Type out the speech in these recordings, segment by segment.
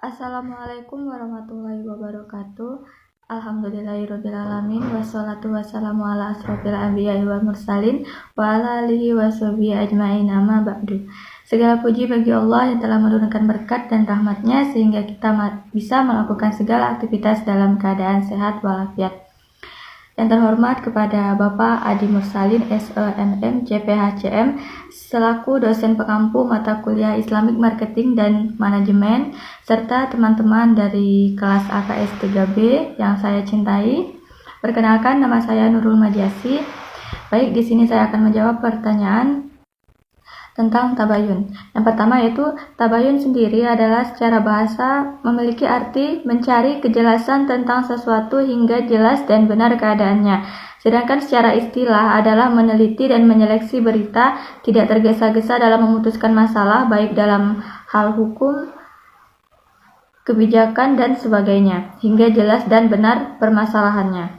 Assalamualaikum warahmatullahi wabarakatuh. Alhamdulillahirrabbilalamin. Wassalatu wassalamu ala asrofil anbiya'i wal mursalin wa ala alihi wa sahbihi ajma'in, amma ba'du. Segala puji bagi Allah yang telah menurunkan berkat dan rahmatnya sehingga kita bisa melakukan segala aktivitas dalam keadaan sehat walafiat. Yang terhormat kepada Bapak Adi Mursalin SEMM CPHCM selaku dosen pengampu mata kuliah Islamic Marketing dan Manajemen, serta teman-teman dari kelas AKS 3B yang saya cintai. Perkenalkan, nama saya Nurul Majasi. Baik, di sini saya akan menjawab pertanyaan tentang tabayun. Yang pertama yaitu tabayun sendiri adalah secara bahasa memiliki arti mencari kejelasan tentang sesuatu hingga jelas dan benar keadaannya. Sedangkan secara istilah adalah meneliti dan menyeleksi berita, tidak tergesa-gesa dalam memutuskan masalah baik dalam hal hukum, kebijakan dan sebagainya hingga jelas dan benar permasalahannya.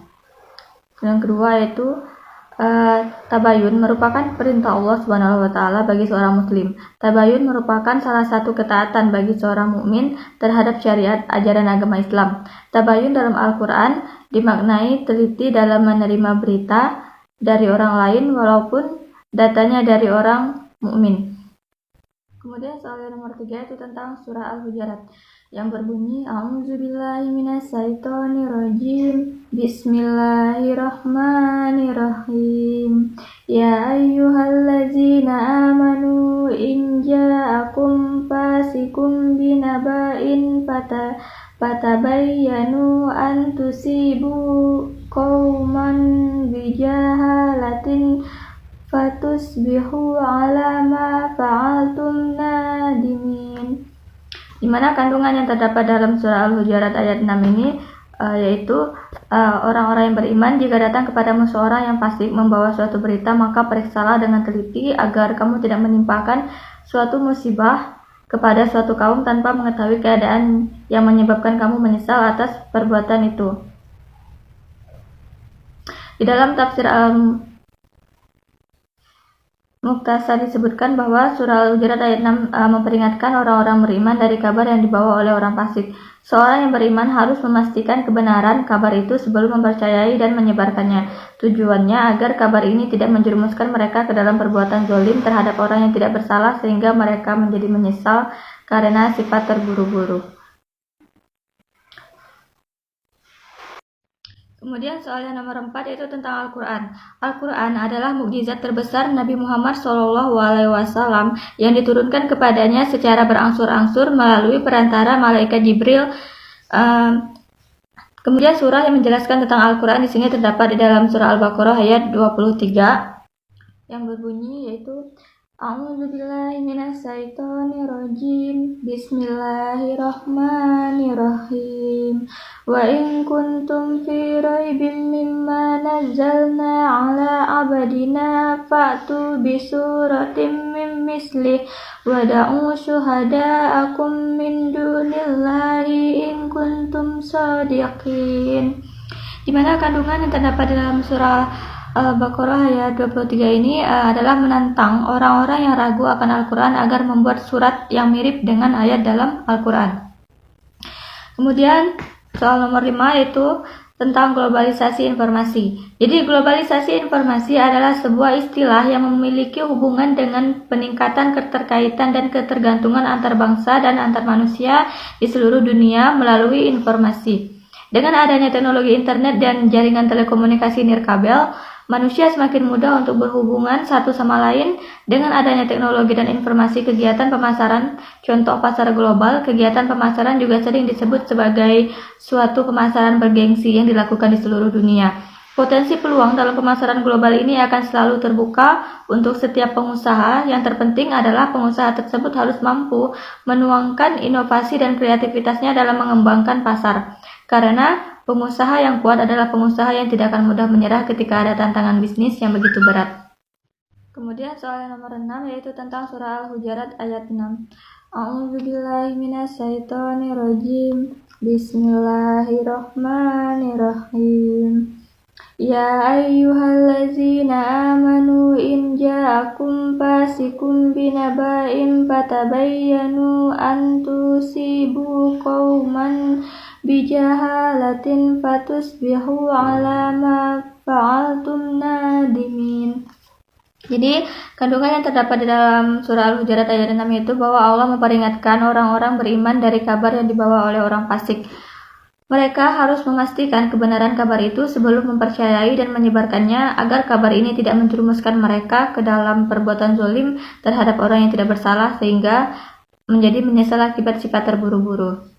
Yang kedua yaitu tabayun merupakan perintah Allah Subhanahu wa taala bagi seorang muslim. Tabayun merupakan salah satu ketaatan bagi seorang mukmin terhadap syariat ajaran agama Islam. Tabayun dalam Al-Qur'an dimaknai teliti dalam menerima berita dari orang lain walaupun datanya dari orang mukmin. Kemudian soal yang nomor 3 itu tentang surah Al-Hujurat yang berbunyi A'udzubillahi minasyaitonirrajim. Bismillahirrahmanirrahim. Ya ayyuhallazina amanu in ja'akum fasikum binaba'in fatabayyanu an tusibu qauman bijahalatin fatusbihu ala ma fa'altum nadimin. Di mana kandungan yang terdapat dalam surah Al-Hujurat ayat 6 ini yaitu orang-orang yang beriman, jika datang kepadamu seorang yang fasik membawa suatu berita, maka periksalah dengan teliti agar kamu tidak menimpakan suatu musibah kepada suatu kaum tanpa mengetahui keadaan yang menyebabkan kamu menyesal atas perbuatan itu. Di dalam tafsir Mukhtasar disebutkan bahwa surah Al-Hujurat ayat 6 memperingatkan orang-orang beriman dari kabar yang dibawa oleh orang fasik. Seorang yang beriman harus memastikan kebenaran kabar itu sebelum mempercayai dan menyebarkannya. Tujuannya agar kabar ini tidak menjerumuskan mereka ke dalam perbuatan zalim terhadap orang yang tidak bersalah sehingga mereka menjadi menyesal karena sifat terburu-buru. Kemudian soal yang nomor 4 yaitu tentang Al-Quran. Al-Quran adalah mukjizat terbesar Nabi Muhammad SAW yang diturunkan kepadanya secara berangsur-angsur melalui perantara malaikat Jibril. Kemudian surah yang menjelaskan tentang Al-Quran di sini terdapat di dalam surah Al-Baqarah ayat 23 yang berbunyi yaitu A'udzubillahi minasyaitonirrajim. Bismillahirrahmanirrahim. Wa in kuntum fi raibin mimma nazzalna ala abadina fa'tu bi suratin min mislih wada'u syuhada'akum min dunillahi in kuntum shadiqin. Di mana kandungan yang terdapat dalam surah Al-Baqarah ayat 23 ini adalah menantang orang-orang yang ragu akan Al-Quran agar membuat surat yang mirip dengan ayat dalam Al-Quran. Kemudian soal nomor 5 yaitu tentang globalisasi informasi. Jadi globalisasi informasi adalah sebuah istilah yang memiliki hubungan dengan peningkatan keterkaitan dan ketergantungan antar bangsa dan antar manusia di seluruh dunia melalui informasi. Dengan adanya teknologi internet dan jaringan telekomunikasi nirkabel, manusia semakin mudah untuk berhubungan satu sama lain. Dengan adanya teknologi dan informasi kegiatan pemasaran, contoh pasar global, kegiatan pemasaran juga sering disebut sebagai suatu pemasaran bergengsi yang dilakukan di seluruh dunia. Potensi peluang dalam pemasaran global ini akan selalu terbuka untuk setiap pengusaha. Yang terpenting adalah pengusaha tersebut harus mampu menuangkan inovasi dan kreativitasnya dalam mengembangkan pasar. Karena pengusaha yang kuat adalah pengusaha yang tidak akan mudah menyerah ketika ada tantangan bisnis yang begitu berat. Kemudian soal yang nomor 6 yaitu tentang surah Al-Hujurat ayat 6. A'udzubillahi minasyaitonirrajim. Bismillahirrahmanirrahim. Ya ayyuhallazina amanu in ja'akum fasikum binaba'in fatabayyanu an tusibu qauman bijahalatin fatusbihu ala ma fa'altum nadimin. Jadi kandungan yang terdapat di dalam surah Al-Hujurat ayat 6 itu bahwa Allah memperingatkan orang-orang beriman dari kabar yang dibawa oleh orang fasik. Mereka harus memastikan kebenaran kabar itu sebelum mempercayai dan menyebarkannya agar kabar ini tidak menjerumuskan mereka ke dalam perbuatan zalim terhadap orang yang tidak bersalah sehingga menjadi menyesal akibat sifat terburu-buru.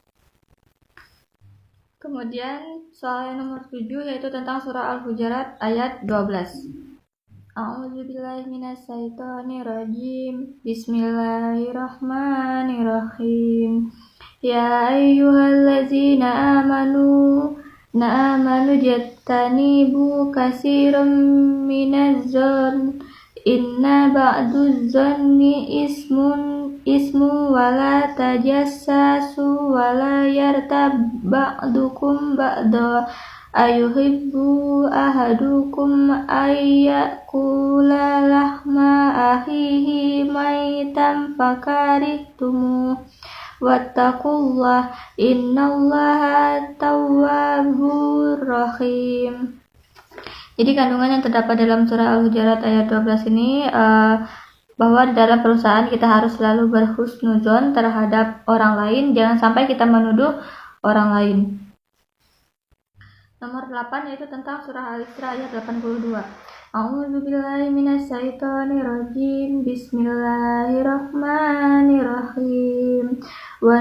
Kemudian soal yang nomor 7 yaitu tentang surah Al-Hujurat ayat 12. A'udzubillahi minasyaitonirrajim. Bismillahirrahmanirrahim. Ya ayyuhallazina amanu jattanibu katsiran minaz-zann inna ba'duz-zanni ismu wala tajassasu wala yartab ba'dukum ba'da ayuhibbu ahadukum ayyakula lahma ahihi maitan fakarihtumu wattaqullah innallaha tawwabur rahim. Jadi kandungan yang terdapat dalam surah Al-Hujurat ayat 12 ini bahwa di dalam perusahaan kita harus selalu berhusnuzon terhadap orang lain, jangan sampai kita menuduh orang lain. Nomor 8 yaitu tentang surah Al-Isra ayat 82. A'udzubillahi minasyaitonirrajim. Bismillahirrahmanirrahim. Wa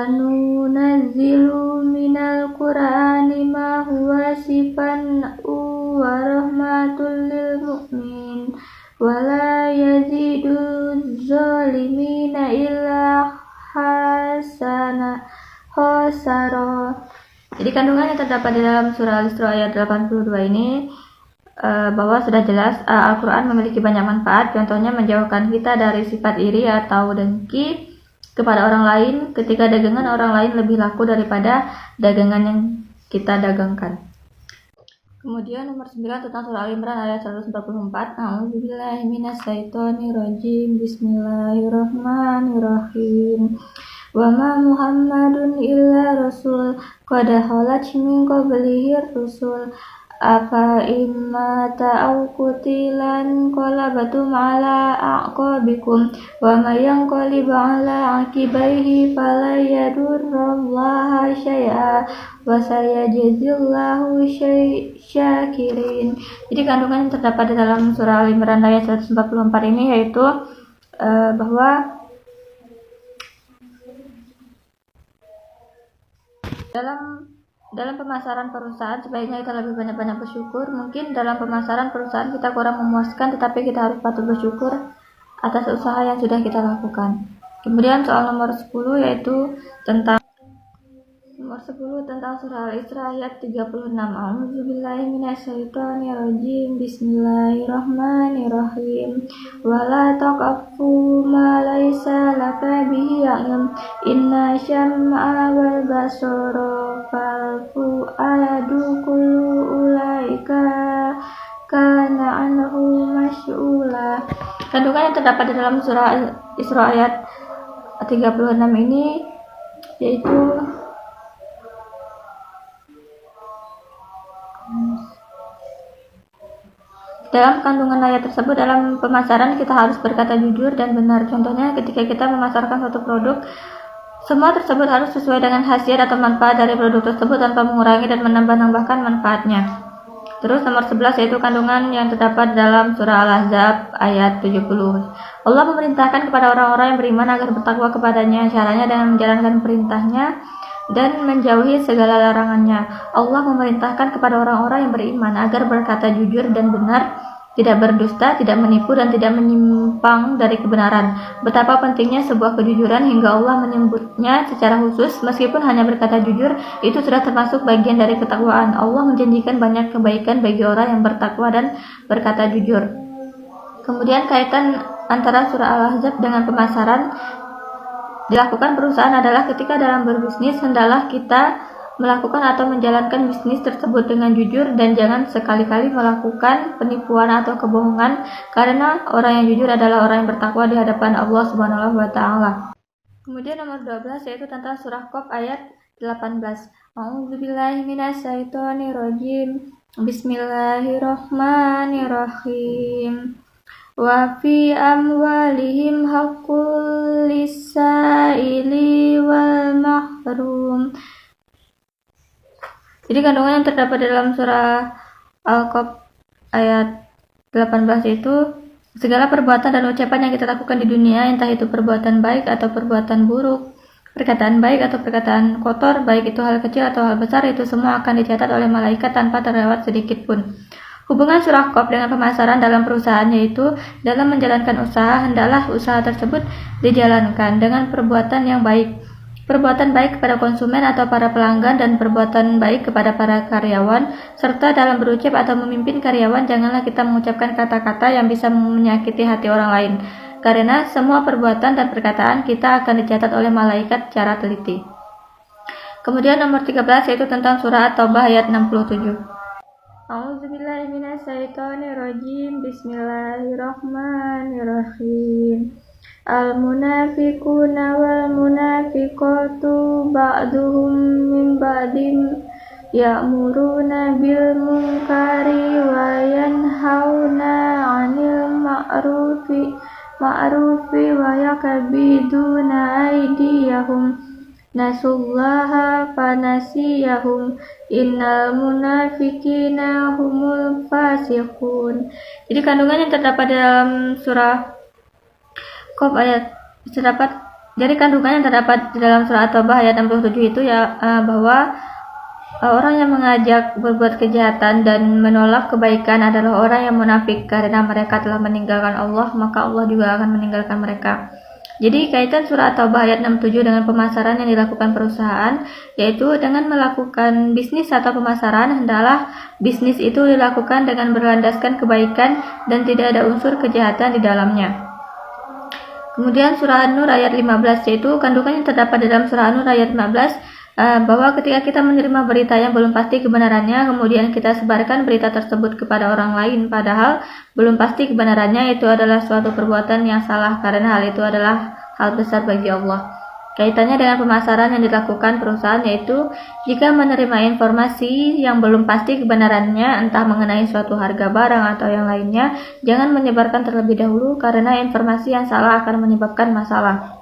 nunazzilu minal Qur'ani ma huwa shifaa'un wa rahmatul lil mu'minin wa la yaziduz zalimina illa khasara. Jadi kandungan yang terdapat di dalam surah Al-Isra ayat 82 ini bahwa sudah jelas Al-Quran memiliki banyak manfaat, contohnya menjauhkan kita dari sifat iri atau dengki kepada orang lain ketika dagangan orang lain lebih laku daripada dagangan yang kita dagangkan. Kemudian nomor 9 tentang surah Al-Imran ayat 144. A'udzubillahi minasyaitonirrajim. Bismillahirrahmanirrahim. Wa ma Muhammadun illa rasul qad khalat min qablihi rusul afa imma ta'aw qutilan qalabatum ala aqabikum wa ma yanqalib ala aqibaihi fala yadurrullaha syai'a wa sayajzillahu syakirin. Jadi kandungan yang terdapat di dalam surah Al-Imran ayat 144 ini yaitu bahwa dalam pemasaran perusahaan sebaiknya kita lebih banyak bersyukur. Mungkin dalam pemasaran perusahaan kita kurang memuaskan, tetapi kita harus patut bersyukur atas usaha yang sudah kita lakukan. Kemudian soal nomor 10 yaitu tentang surah Al-Isra ayat 36. A'udzubillahi minasyaitonirrajim. Bismillahirrahmanirrahim. Wala taqfu ma laisa laka bihi ilm. Inna syam'a wal basara fal fuadu kullu ulaika kana anhu mas'ula. Kandungan yang terdapat di dalam surah Al-Isra ayat 36 ini yaitu dalam kandungan ayat tersebut, dalam pemasaran kita harus berkata jujur dan benar. Contohnya ketika kita memasarkan suatu produk, semua tersebut harus sesuai dengan khasiat atau manfaat dari produk tersebut tanpa mengurangi dan menambah-nambahkan manfaatnya. Terus nomor 11 yaitu kandungan yang terdapat dalam surah Al-Ahzab ayat 70. Allah memerintahkan kepada orang-orang yang beriman agar bertakwa kepadanya, caranya dengan menjalankan perintahnya dan menjauhi segala larangannya. Allah memerintahkan kepada orang-orang yang beriman agar berkata jujur dan benar, tidak berdusta, tidak menipu, dan tidak menyimpang dari kebenaran. Betapa pentingnya sebuah kejujuran hingga Allah menyebutnya secara khusus. Meskipun hanya berkata jujur, itu sudah termasuk bagian dari ketakwaan. Allah menjanjikan banyak kebaikan bagi orang yang bertakwa dan berkata jujur. Kemudian kaitan antara surah Al-Ahzab dengan pemasaran dilakukan perusahaan adalah ketika dalam berbisnis hendaklah kita melakukan atau menjalankan bisnis tersebut dengan jujur dan jangan sekali-kali melakukan penipuan atau kebohongan, karena orang yang jujur adalah orang yang bertakwa di hadapan Allah Subhanahu wa taala. Kemudian nomor 12 yaitu tentang surah Qaf ayat 18. A'udzubillahi minasyaitonirrajim. Bismillahirrahmanirrahim. Wa fi amwalihim haqqul lis-sa'ili wal mahrum. Jadi kandungan yang terdapat dalam surah Al-Qaf ayat 18 itu segala perbuatan dan ucapan yang kita lakukan di dunia, entah itu perbuatan baik atau perbuatan buruk, perkataan baik atau perkataan kotor, baik itu hal kecil atau hal besar, itu semua akan dicatat oleh malaikat tanpa terlewat sedikit pun. Hubungan surah Qaf dengan pemasaran dalam perusahaan yaitu dalam menjalankan usaha, hendaklah usaha tersebut dijalankan dengan perbuatan yang baik. Perbuatan baik kepada konsumen atau para pelanggan dan perbuatan baik kepada para karyawan, serta dalam berucap atau memimpin karyawan janganlah kita mengucapkan kata-kata yang bisa menyakiti hati orang lain, karena semua perbuatan dan perkataan kita akan dicatat oleh malaikat secara teliti. Kemudian nomor 13 yaitu tentang surah At-Taubah ayat 67. A'udzubillahi minasyaitonirrajim. Bismillahirrahmanirrahim. Al-munafiquna wal munafiqatu ba'duhum min ba'din ya'muruna bil munkari wa yanhauna 'anil ma'rufi wa yakbiduna aydiyahum nasullaha fanasiyahum innal munafiqina humul fasiqun. Jadi kandungan yang terdapat dalam surah Qaf ayat terdapat dari kandungan yang terdapat di dalam surah At-Taubah ayat 67 itu bahwa orang yang mengajak berbuat kejahatan dan menolak kebaikan adalah orang yang munafik, karena mereka telah meninggalkan Allah, maka Allah juga akan meninggalkan mereka. Jadi kaitan surah At-Taubah ayat 67 dengan pemasaran yang dilakukan perusahaan, yaitu dengan melakukan bisnis atau pemasaran, hendaklah bisnis itu dilakukan dengan berlandaskan kebaikan dan tidak ada unsur kejahatan di dalamnya. Kemudian surah An-Nur ayat 15, yaitu kandungan yang terdapat dalam surah An-Nur ayat 15 bahwa ketika kita menerima berita yang belum pasti kebenarannya, kemudian kita sebarkan berita tersebut kepada orang lain padahal belum pasti kebenarannya, itu adalah suatu perbuatan yang salah, karena hal itu adalah hal besar bagi Allah. Kaitannya dengan pemasaran yang dilakukan perusahaan yaitu jika menerima informasi yang belum pasti kebenarannya, entah mengenai suatu harga barang atau yang lainnya, jangan menyebarkan terlebih dahulu karena informasi yang salah akan menyebabkan masalah.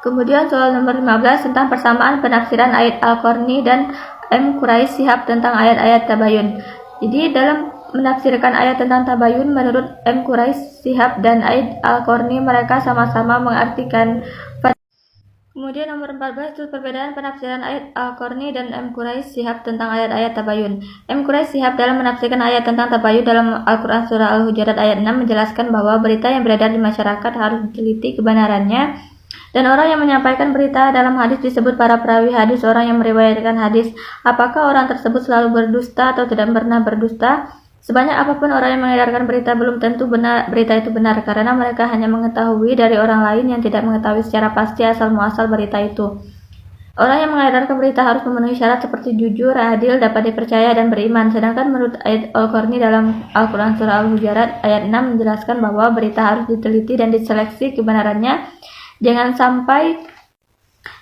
Kemudian soal nomor 15 tentang persamaan penafsiran ayat Al-Qarni dan M. Quraisy Shihab tentang ayat-ayat Tabayun. Jadi dalam menafsirkan ayat tentang Tabayun, menurut M. Quraisy Shihab dan ayat Al-Qarni, mereka sama-sama mengartikan. Kemudian nomor 14 itu perbedaan penafsiran ayat Al-Qarni dan M. Quraisy Shihab tentang ayat-ayat Tabayun. M. Quraisy Shihab dalam menafsirkan ayat tentang Tabayun dalam Al-Quran surah Al-Hujurat ayat 6 menjelaskan bahwa berita yang beredar di masyarakat harus diteliti kebenarannya, dan orang yang menyampaikan berita dalam hadis disebut para perawi hadis, orang yang meriwayatkan hadis. Apakah orang tersebut selalu berdusta atau tidak pernah berdusta? Sebanyak apapun orang yang mengedarkan berita, belum tentu berita itu benar, karena mereka hanya mengetahui dari orang lain yang tidak mengetahui secara pasti asal muasal berita itu. Orang yang mengedarkan berita harus memenuhi syarat seperti jujur, adil, dapat dipercaya, dan beriman. Sedangkan menurut ayat Al-Qarni dalam Al-Quran surah Al-Hujurat ayat 6 menjelaskan bahwa berita harus diteliti dan diseleksi kebenarannya. Jangan sampai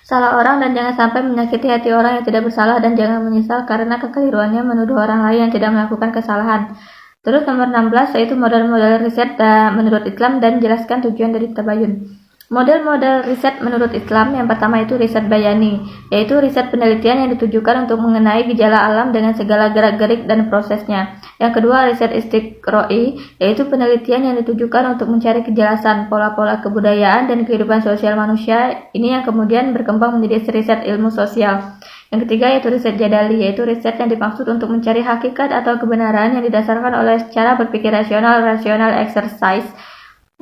salah orang dan jangan sampai menyakiti hati orang yang tidak bersalah, dan jangan menyesal karena kekeliruannya menuduh orang lain yang tidak melakukan kesalahan. Terus nomor 16 yaitu model-model riset menurut Islam dan jelaskan tujuan dari Tabayun. Model-model riset menurut Islam yang pertama itu riset bayani, yaitu riset penelitian yang ditujukan untuk mengenai gejala alam dengan segala gerak-gerik dan prosesnya. Yang kedua riset istiqroi, yaitu penelitian yang ditujukan untuk mencari kejelasan pola-pola kebudayaan dan kehidupan sosial manusia. Ini yang kemudian berkembang menjadi riset ilmu sosial. Yang ketiga yaitu riset jadali, yaitu riset yang dimaksud untuk mencari hakikat atau kebenaran yang didasarkan oleh cara berpikir rasional exercise.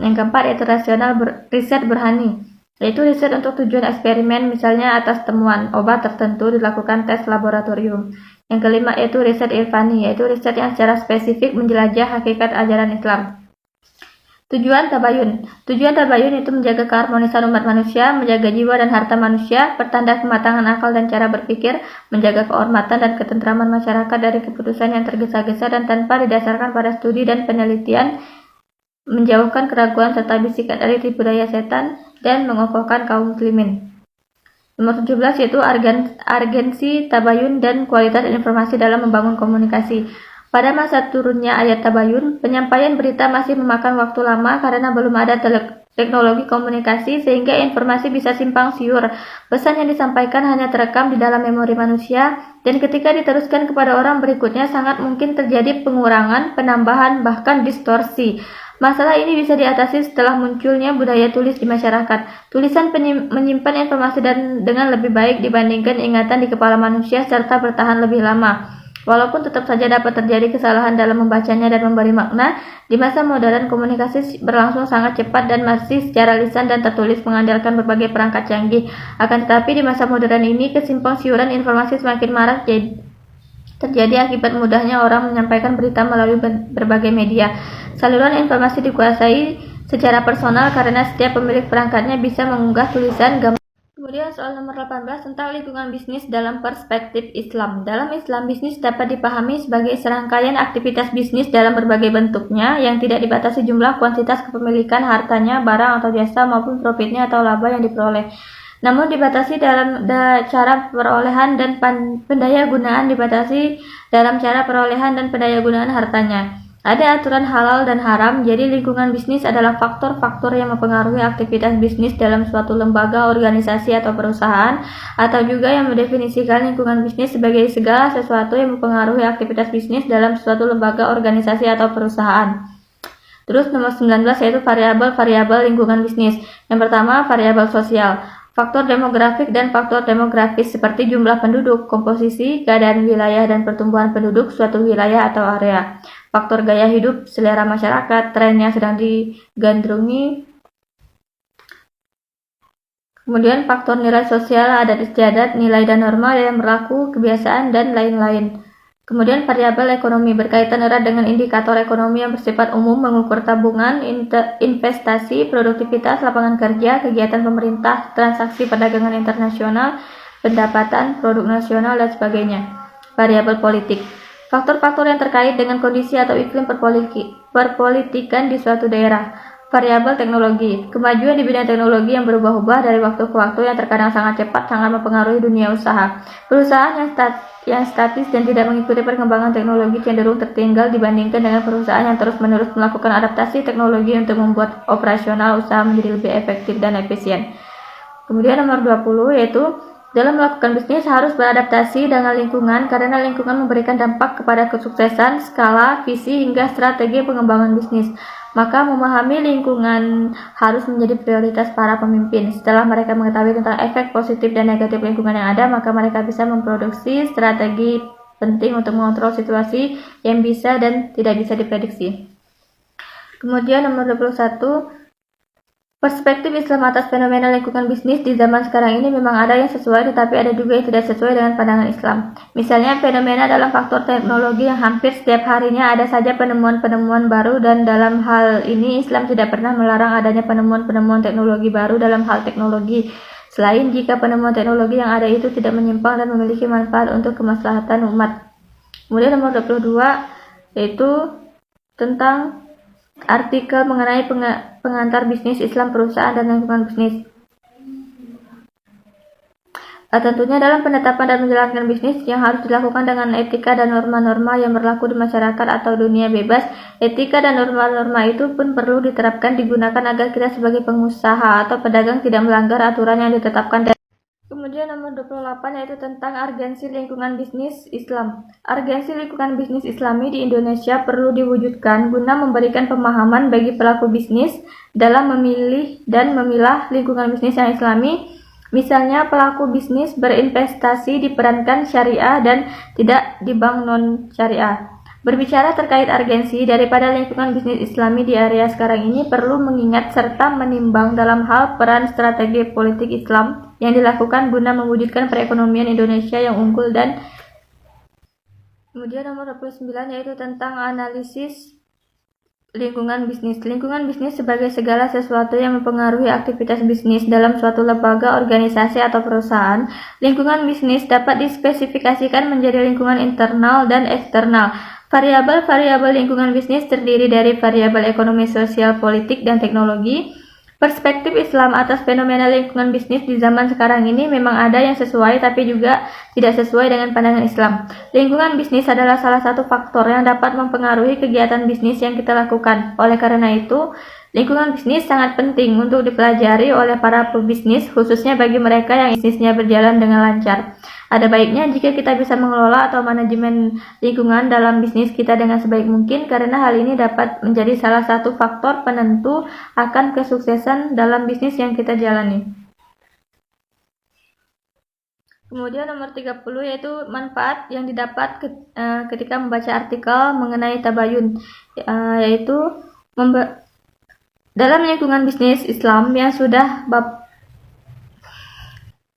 Yang keempat yaitu riset berhani, yaitu riset untuk tujuan eksperimen, misalnya atas temuan obat tertentu dilakukan tes laboratorium. Yang kelima yaitu riset irfani, yaitu riset yang secara spesifik menjelajah hakikat ajaran Islam. Tujuan tabayun. Tujuan tabayun itu menjaga keharmonisan umat manusia, menjaga jiwa dan harta manusia, pertanda kematangan akal dan cara berpikir, menjaga kehormatan dan ketentraman masyarakat dari keputusan yang tergesa-gesa dan tanpa didasarkan pada studi dan penelitian, menjauhkan keraguan serta bisikan dari tipu daya setan, dan mengokohkan kaum muslimin. Nomor 17 yaitu urgensi tabayun dan kualitas informasi dalam membangun komunikasi. Pada masa turunnya ayat tabayun, penyampaian berita masih memakan waktu lama karena belum ada teknologi komunikasi sehingga informasi bisa simpang siur. Pesan yang disampaikan hanya terekam di dalam memori manusia dan ketika diteruskan kepada orang berikutnya sangat mungkin terjadi pengurangan, penambahan, bahkan distorsi. Masalah ini bisa diatasi setelah munculnya budaya tulis di masyarakat. Tulisan menyimpan informasi dengan lebih baik dibandingkan ingatan di kepala manusia serta bertahan lebih lama. Walaupun tetap saja dapat terjadi kesalahan dalam membacanya dan memberi makna, di masa modern komunikasi berlangsung sangat cepat dan masih secara lisan dan tertulis mengandalkan berbagai perangkat canggih. Akan tetapi di masa modern ini kesimpang-siuran informasi semakin marak terjadi akibat mudahnya orang menyampaikan berita melalui berbagai media. Saluran informasi dikuasai secara personal karena setiap pemilik perangkatnya bisa mengunggah tulisan, gambar. Kemudian soal nomor 18 tentang lingkungan bisnis dalam perspektif Islam. Dalam Islam, bisnis dapat dipahami sebagai serangkaian aktivitas bisnis dalam berbagai bentuknya yang tidak dibatasi jumlah kuantitas kepemilikan hartanya, barang atau jasa maupun profitnya atau laba yang diperoleh. Namun dibatasi dalam cara perolehan dan pendayagunaan dibatasi dalam cara perolehan dan pendayagunaan hartanya. Ada aturan halal dan haram, jadi lingkungan bisnis adalah faktor-faktor yang mempengaruhi aktivitas bisnis dalam suatu lembaga, organisasi, atau perusahaan, atau juga yang mendefinisikan lingkungan bisnis sebagai segala sesuatu yang mempengaruhi aktivitas bisnis dalam suatu lembaga, organisasi, atau perusahaan. Terus nomor 19 yaitu variabel-variabel lingkungan bisnis. Yang pertama, variabel sosial. Faktor demografik dan faktor demografis seperti jumlah penduduk, komposisi, keadaan wilayah dan pertumbuhan penduduk suatu wilayah atau area. Faktor gaya hidup, selera masyarakat, tren yang sedang digandrungi. Kemudian faktor nilai sosial, adat istiadat, nilai dan norma yang berlaku, kebiasaan, dan lain-lain. Kemudian variabel ekonomi berkaitan erat dengan indikator ekonomi yang bersifat umum, mengukur tabungan, investasi, produktivitas, lapangan kerja, kegiatan pemerintah, transaksi perdagangan internasional, pendapatan, produk nasional, dan sebagainya. Variabel politik. Faktor-faktor yang terkait dengan kondisi atau iklim perpolitikan di suatu daerah. Variabel teknologi. Kemajuan di bidang teknologi yang berubah-ubah dari waktu ke waktu yang terkadang sangat cepat sangat mempengaruhi dunia usaha. Perusahaan yang statis dan tidak mengikuti perkembangan teknologi cenderung tertinggal dibandingkan dengan perusahaan yang terus-menerus melakukan adaptasi teknologi untuk membuat operasional usaha menjadi lebih efektif dan efisien. Kemudian nomor 20 yaitu dalam melakukan bisnis harus beradaptasi dengan lingkungan karena lingkungan memberikan dampak kepada kesuksesan, skala, visi, hingga strategi pengembangan bisnis. Maka memahami lingkungan harus menjadi prioritas para pemimpin. Setelah mereka mengetahui tentang efek positif dan negatif lingkungan yang ada, maka mereka bisa memproduksi strategi penting untuk mengontrol situasi yang bisa dan tidak bisa diprediksi. Kemudian nomor 21, perspektif Islam atas fenomena lingkungan bisnis di zaman sekarang ini memang ada yang sesuai tetapi ada juga yang tidak sesuai dengan pandangan Islam. Misalnya fenomena dalam faktor teknologi yang hampir setiap harinya ada saja penemuan-penemuan baru dan dalam hal ini Islam tidak pernah melarang adanya penemuan-penemuan teknologi baru dalam hal teknologi. Selain jika penemuan teknologi yang ada itu tidak menyimpang dan memiliki manfaat untuk kemaslahatan umat. Kemudian nomor 22 yaitu tentang artikel mengenai pengantar bisnis Islam perusahaan dan lingkungan bisnis. Tentunya dalam penetapan dan menjalankan bisnis yang harus dilakukan dengan etika dan norma-norma yang berlaku di masyarakat atau dunia bebas, etika dan norma-norma itu pun perlu diterapkan digunakan agar kita sebagai pengusaha atau pedagang tidak melanggar aturan yang ditetapkan. Kemudian nomor 28 yaitu tentang urgensi lingkungan bisnis Islam. Urgensi lingkungan bisnis Islami di Indonesia perlu diwujudkan guna memberikan pemahaman bagi pelaku bisnis dalam memilih dan memilah lingkungan bisnis yang Islami. Misalnya pelaku bisnis berinvestasi diperankan syariah dan tidak di bank non-syariah. Berbicara terkait urgensi daripada lingkungan bisnis Islami di area sekarang ini perlu mengingat serta menimbang dalam hal peran strategi politik Islam yang dilakukan guna mewujudkan perekonomian Indonesia yang unggul dan kemudian nomor 29 yaitu tentang analisis Lingkungan bisnis. Lingkungan bisnis sebagai segala sesuatu yang mempengaruhi aktivitas bisnis dalam suatu lembaga, organisasi, atau perusahaan. Lingkungan bisnis dapat dispesifikasikan menjadi lingkungan internal dan eksternal. Variabel-variabel lingkungan bisnis terdiri dari variabel ekonomi, sosial, politik, dan teknologi. Perspektif Islam atas fenomena lingkungan bisnis di zaman sekarang ini memang ada yang sesuai tapi juga tidak sesuai dengan pandangan Islam. Lingkungan bisnis adalah salah satu faktor yang dapat mempengaruhi kegiatan bisnis yang kita lakukan. Oleh karena itu, lingkungan bisnis sangat penting untuk dipelajari oleh para pebisnis, khususnya bagi mereka yang bisnisnya berjalan dengan lancar. Ada baiknya jika kita bisa mengelola atau manajemen lingkungan dalam bisnis kita dengan sebaik mungkin, karena hal ini dapat menjadi salah satu faktor penentu akan kesuksesan dalam bisnis yang kita jalani. Kemudian nomor 30 yaitu manfaat yang didapat ketika membaca artikel mengenai tabayun, yaitu dalam lingkungan bisnis Islam yang sudah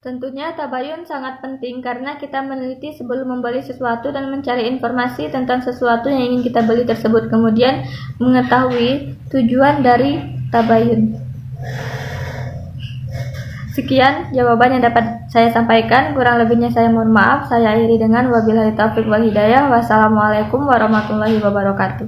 tentunya tabayun sangat penting karena kita meneliti sebelum membeli sesuatu dan mencari informasi tentang sesuatu yang ingin kita beli tersebut, kemudian mengetahui tujuan dari tabayun. Sekian jawaban yang dapat saya sampaikan, kurang lebihnya saya mohon maaf. Saya akhiri dengan wabillahi taufiq wal hidayah. Wassalamualaikum warahmatullahi wabarakatuh.